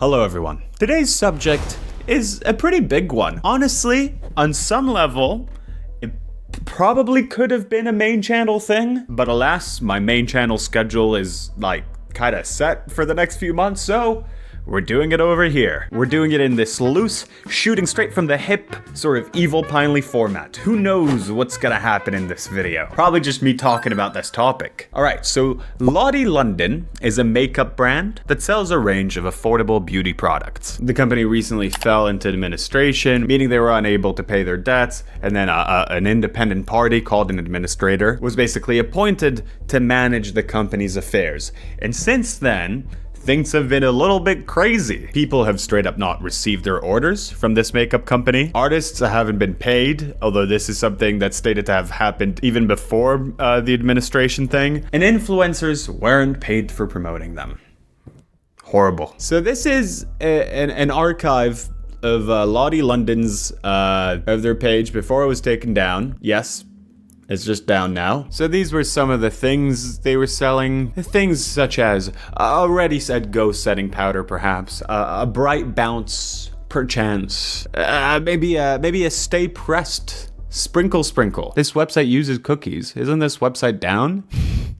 Hello everyone. Today's subject is a pretty big one. Honestly, on some level, it probably could have been a main channel thing, but alas, my main channel schedule is like kinda set for the next few months, so we're doing it over here. We're doing it in this loose, shooting straight from the hip, sort of evil Pinely format. Who knows what's gonna happen in this video? Probably just me talking about this topic. Alright, so Lahi London is a makeup brand that sells a range of affordable beauty products. The company recently fell into administration, meaning they were unable to pay their debts, and then an independent party called an administrator was basically appointed to manage the company's affairs. And since then, things have been a little bit crazy. People have straight up not received their orders from this makeup company. Artists haven't been paid, although this is something that's stated to have happened even before the administration thing. And influencers weren't paid for promoting them. Horrible. So this is an archive of Lahi London's, of their page before it was taken down. Yes. It's just down now. So these were some of the things they were selling. Things such as a ready set go setting powder, perhaps. A bright bounce, perchance. Maybe a stay pressed sprinkle. This website uses cookies. Isn't this website down?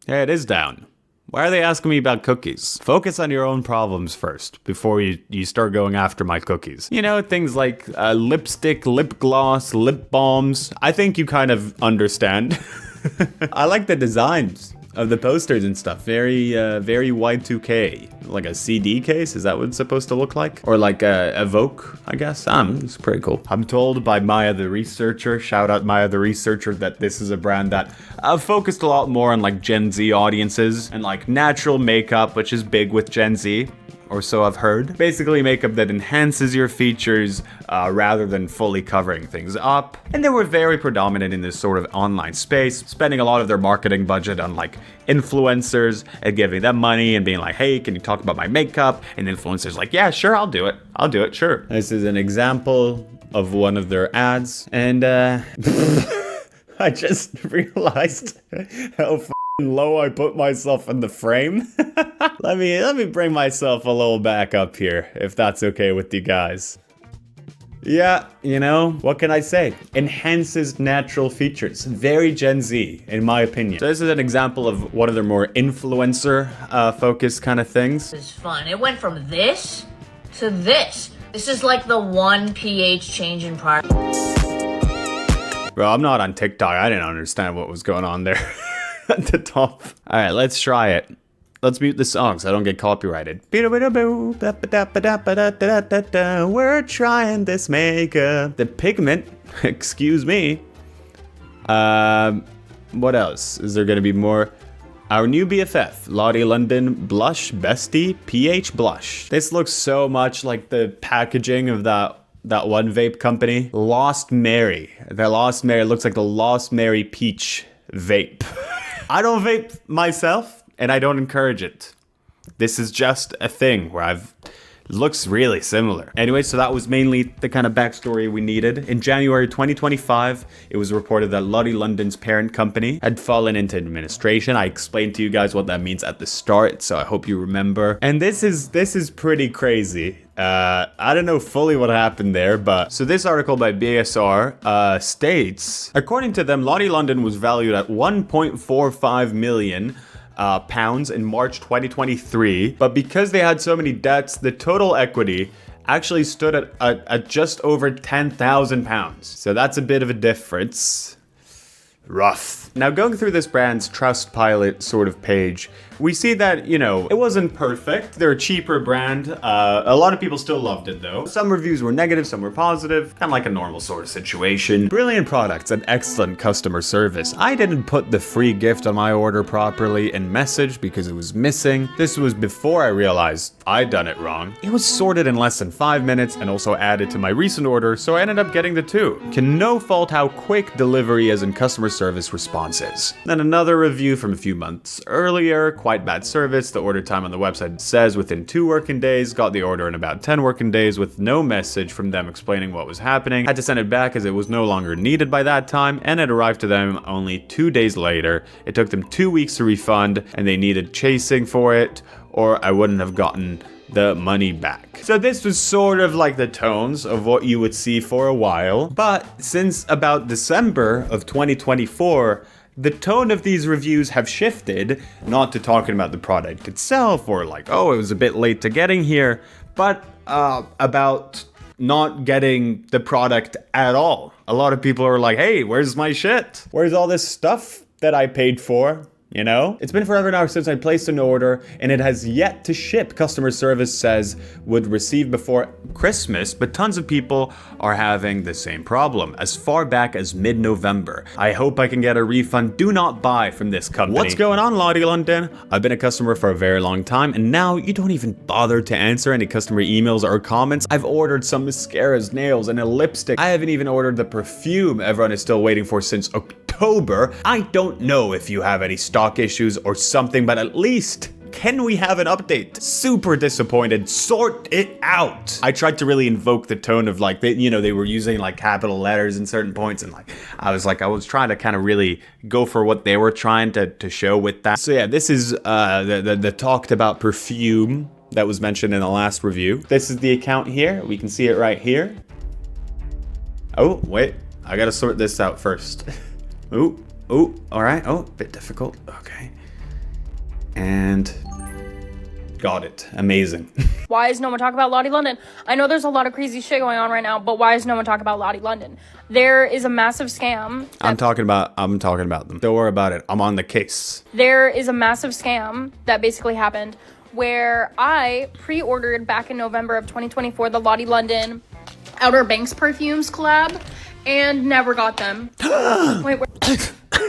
Yeah, it is down. Why are they asking me about cookies? Focus on your own problems first, before you start going after my cookies. You know, things like lipstick, lip gloss, lip balms. I think you kind of understand. I like the designs of the posters and stuff. Very Y2K. Like a CD case, is that what it's supposed to look like? Or like a Evoke, I guess. It's pretty cool. I'm told by Maya the researcher, shout out Maya the researcher, that this is a brand that focused a lot more on like Gen Z audiences and like natural makeup, which is big with Gen Z. Or so I've heard. Basically makeup that enhances your features rather than fully covering things up. And they were very predominant in this sort of online space, spending a lot of their marketing budget on like influencers and giving them money and being like, hey, can you talk about my makeup? And influencers like, yeah, sure, I'll do it, sure. This is an example of one of their ads. And I just realized how low I put myself in the frame. Let me bring myself a little back up here, if that's okay with you guys. Yeah, you know, what can I say? Enhances natural features. Very Gen Z, in my opinion. So this is an example of one of their more influencer focused kind of things. This is fun. It went from this to this. This is like the 1 pH change in progress. Bro, I'm not on TikTok. I didn't understand what was going on there. At the top. All right, let's try it. Let's mute the song so I don't get copyrighted. We're trying this makeup. The pigment, excuse me. What else? Is there gonna be more? Our new BFF, Lahi London Blush Bestie PH Blush. This looks so much like the packaging of that one vape company. Lost Mary. The Lost Mary looks like the Lost Mary Peach vape. I don't vape myself, and I don't encourage it. This is just a thing where looks really similar. Anyway, so that was mainly the kind of backstory we needed. In January 2025, it was reported that Lahi London's parent company had fallen into administration. I explained to you guys what that means at the start, so I hope you remember. And this is pretty crazy. I don't know fully what happened there, but so this article by BSR states, according to them, Lahi London was valued at 1.45 million pounds in March 2023, but because they had so many debts, the total equity actually stood at just over 10,000 pounds. So that's a bit of a difference. Rough. Now, going through this brand's Trustpilot sort of page, we see that, you know, it wasn't perfect. They're a cheaper brand. A lot of people still loved it, though. Some reviews were negative, some were positive. Kind of like a normal sort of situation. Brilliant products and excellent customer service. I didn't put the free gift on my order properly in message because it was missing. This was before I realized I'd done it wrong. It was sorted in less than 5 minutes and also added to my recent order, so I ended up getting the 2. Can no fault how quick delivery as in customer service response is. Then another review from a few months earlier, quite bad service. The order time on the website says within 2 working days, got the order in about 10 working days with no message from them explaining what was happening. Had to send it back as it was no longer needed by that time, and it arrived to them only 2 days later. It took them 2 weeks to refund, and they needed chasing for it, or I wouldn't have gotten the money back. So this was sort of like the tones of what you would see for a while, but since about December of 2024, the tone of these reviews have shifted, not to talking about the product itself or like, oh, it was a bit late to getting here, but about not getting the product at all. A lot of people are like, hey, where's my shit? Where's all this stuff that I paid for? You know? It's been forever now since I placed an order and it has yet to ship. Customer service says would receive before Christmas, but tons of people are having the same problem as far back as mid-November. I hope I can get a refund. Do not buy from this company. What's going on, Lahi London? I've been a customer for a very long time and now you don't even bother to answer any customer emails or comments. I've ordered some mascaras, nails, and a lipstick. I haven't even ordered the perfume everyone is still waiting for since October. I don't know if you have any stock issues or something, but at least can we have an update? Super disappointed. Sort it out. I tried to really invoke the tone of like, they were using like capital letters in certain points, and like I was trying to kind of really go for what they were trying to show with that. So yeah, this is the talked about perfume that was mentioned in the last review. This is the account here. We can see it right here. Oh, wait. I gotta sort this out first. Ooh. Oh, all right. Oh, bit difficult. Okay. And got it. Amazing. Why is no one talking about Lahi London? I know there's a lot of crazy shit going on right now, but why is no one talking about Lahi London? There is a massive scam. I'm talking about them. Don't worry about it. I'm on the case. There is a massive scam that basically happened where I pre-ordered back in November of 2024 the Lahi London Outer Banks perfumes collab and never got them. Wait,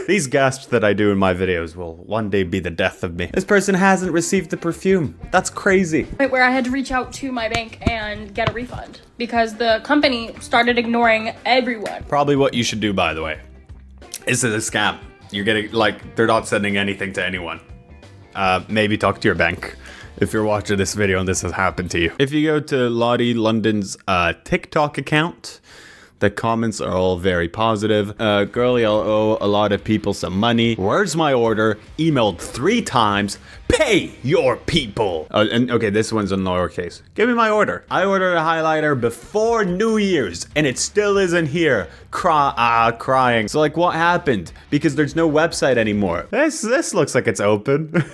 These gasps that I do in my videos will one day be the death of me. This person hasn't received the perfume. That's crazy. where I had to reach out to my bank and get a refund because the company started ignoring everyone. Probably what you should do, by the way. Is it a scam? You're getting, like, they're not sending anything to anyone. Maybe talk to your bank if you're watching this video and this has happened to you. If you go to Lahi London's TikTok account, the comments are all very positive. Girlie, I'll owe a lot of people some money. Where's my order? Emailed 3 times. Pay your people. And okay, this one's in lowercase. Give me my order. I ordered a highlighter before New Year's and it still isn't here. Crying. So like, what happened? Because there's no website anymore. This looks like it's open.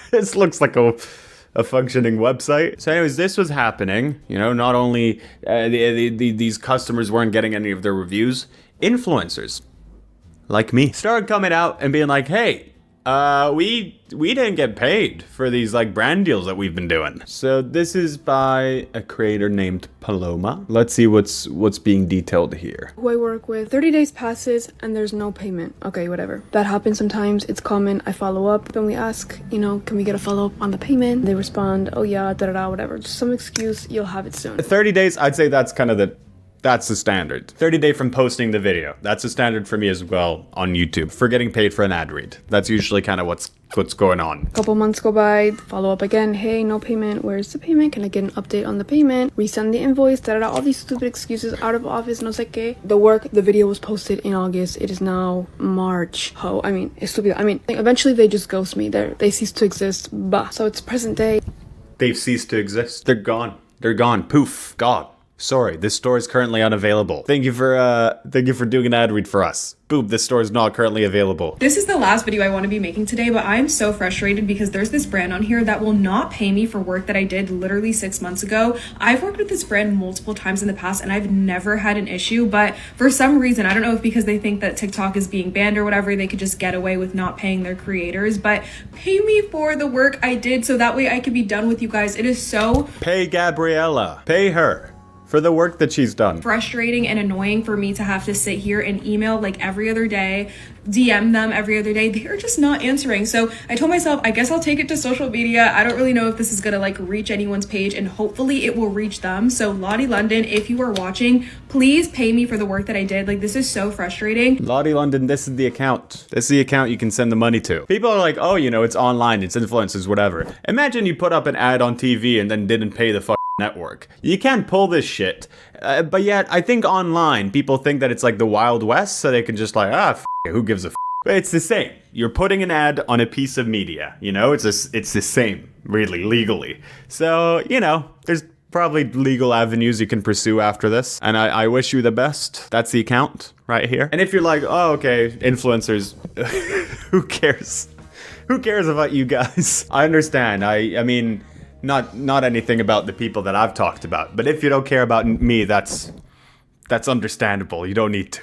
This looks like a functioning website. So anyways, this was happening. You know, not only these customers weren't getting any of their reviews, influencers like me started coming out and being like, hey, we didn't get paid for these like brand deals that we've been doing. So this is by a creator named Paloma. Let's see what's being detailed here. Who I work with, 30 days passes and there's no payment. Okay, whatever. That happens sometimes. It's common. I follow up and we ask, can we get a follow-up on the payment? They respond, oh yeah, whatever. Just some excuse, you'll have it soon. 30 days, I'd say that's kind of that's the standard. 30 day from posting the video. That's the standard for me as well on YouTube for getting paid for an ad read. That's usually kind of what's going on. A couple months go by, follow up again. Hey, no payment. Where's the payment? Can I get an update on the payment? Resend the invoice, all these stupid excuses, out of office, no sé qué. The video was posted in August. It is now March. It's stupid. Eventually they just ghost me. They cease to exist. Bah. So it's present day. They've ceased to exist. They're gone. They're gone. Poof. God. Sorry, this store is currently unavailable. Thank you for doing an ad read for us. Boop, this store is not currently available. This is the last video I want to be making today, but I'm so frustrated because there's this brand on here that will not pay me for work that I did literally 6 months ago. I've worked with this brand multiple times in the past and I've never had an issue, but for some reason, I don't know if because they think that TikTok is being banned or whatever, they could just get away with not paying their creators, but pay me for the work I did so that way I could be done with you guys. It is so... Pay Gabriella. Pay her for the work that she's done. Frustrating and annoying for me to have to sit here and email like every other day, DM them every other day. They're just not answering. So I told myself, I guess I'll take it to social media. I don't really know if this is gonna like reach anyone's page, and hopefully it will reach them. So Lahi London, if you are watching, please pay me for the work that I did. Like, this is so frustrating. Lahi London, this is the account. This is the account you can send the money to. People are like, oh, it's online, it's influencers, whatever. Imagine you put up an ad on TV and then didn't pay the network. You can't pull this shit. But yet, I think online, people think that it's like the Wild West, so they can just like, who gives a f***? But it's the same. You're putting an ad on a piece of media, it's the same. really, legally. So, you know, there's probably legal avenues you can pursue after this. And I wish you the best. That's the account right here. And if you're like, oh, okay, influencers, who cares? Who cares about you guys? I understand. I mean, not anything about the people that I've talked about. But if you don't care about me, that's understandable. You don't need to.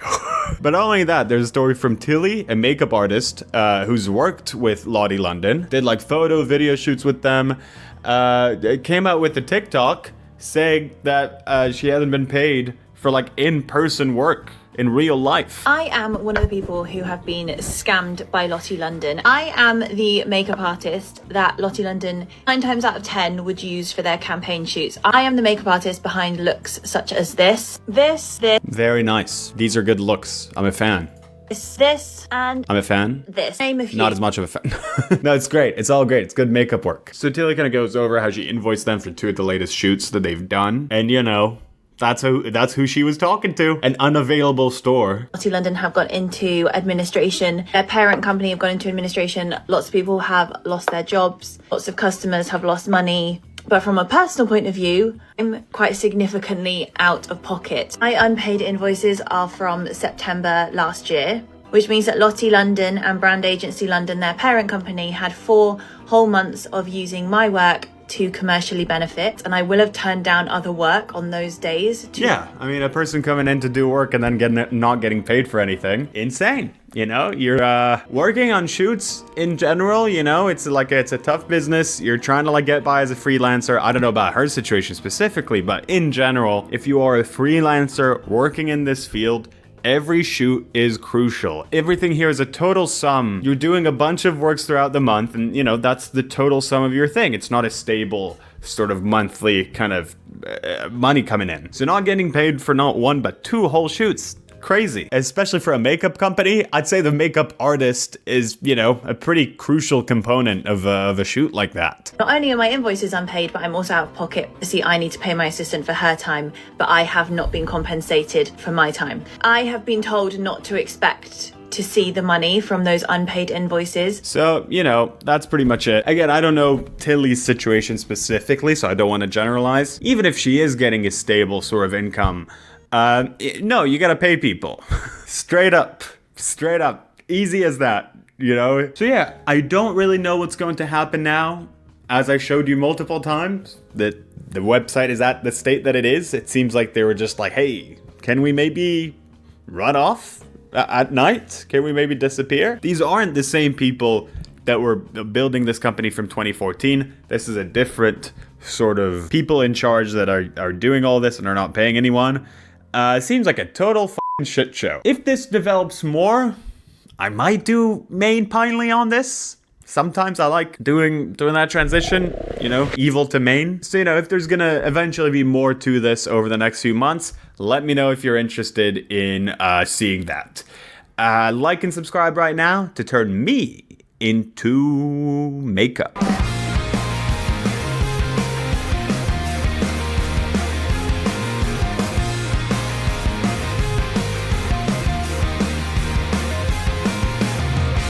But not only that, there's a story from Tilly, a makeup artist who's worked with Lahi London, did like photo, video shoots with them, came out with a TikTok saying that she hasn't been paid for like in-person work in real life. I am one of the people who have been scammed by Lahi London. I am the makeup artist that Lahi London 9 times out of 10 would use for their campaign shoots. I am the makeup artist behind looks such as this. Very nice. These are good looks. I'm a fan. This, and I'm a fan. this. Name a few. Not as much of a fan. No, it's great. It's all great. It's good makeup work. So Tilly kind of goes over how she invoiced them for 2 of the latest shoots that they've done. And you know, that's who she was talking to. An unavailable store. Lahi London have gone into administration. Their parent company have gone into administration. Lots of people have lost their jobs. Lots of customers have lost money. But from a personal point of view, I'm quite significantly out of pocket. My unpaid invoices are from September last year, which means that Lahi London and Brand Agency London, their parent company, had 4 whole months of using my work to commercially benefit, and I will have turned down other work on those days. Yeah, I mean, a person coming in to do work and then not getting paid for anything, insane. You know, you're working on shoots in general, you know, it's a tough business. You're trying to like get by as a freelancer. I don't know about her situation specifically, but in general, if you are a freelancer working in this field, every shoot is crucial. Everything here is a total sum. You're doing a bunch of works throughout the month, and you know, that's the total sum of your thing. It's not a stable sort of monthly kind of money coming in. So not getting paid for not 1 but 2 whole shoots. Crazy. Especially for a makeup company, I'd say the makeup artist is, you know, a pretty crucial component of a shoot like that. Not only are my invoices unpaid, but I'm also out of pocket. See, I need to pay my assistant for her time, but I have not been compensated for my time. I have been told not to expect to see the money from those unpaid invoices. So, you know, that's pretty much it. Again, I don't know Tilly's situation specifically, so I don't want to generalize. Even if she is getting a stable sort of income, no, you gotta pay people. Straight up. Easy as that, you know? So yeah, I don't really know what's going to happen now. As I showed you multiple times, that the website is at the state that it is. It seems like they were just like, hey, can we maybe run off at night? Can we maybe disappear? These aren't the same people that were building this company from 2014. This is a different sort of people in charge that are doing all this and are not paying anyone. Seems like a total f***ing shit show. If this develops more, I might do main Pinely on this. Sometimes I like doing that transition, you know, evil to main. So, you know, if there's gonna eventually be more to this over the next few months, let me know if you're interested in seeing that. Like and subscribe right now to turn me into makeup.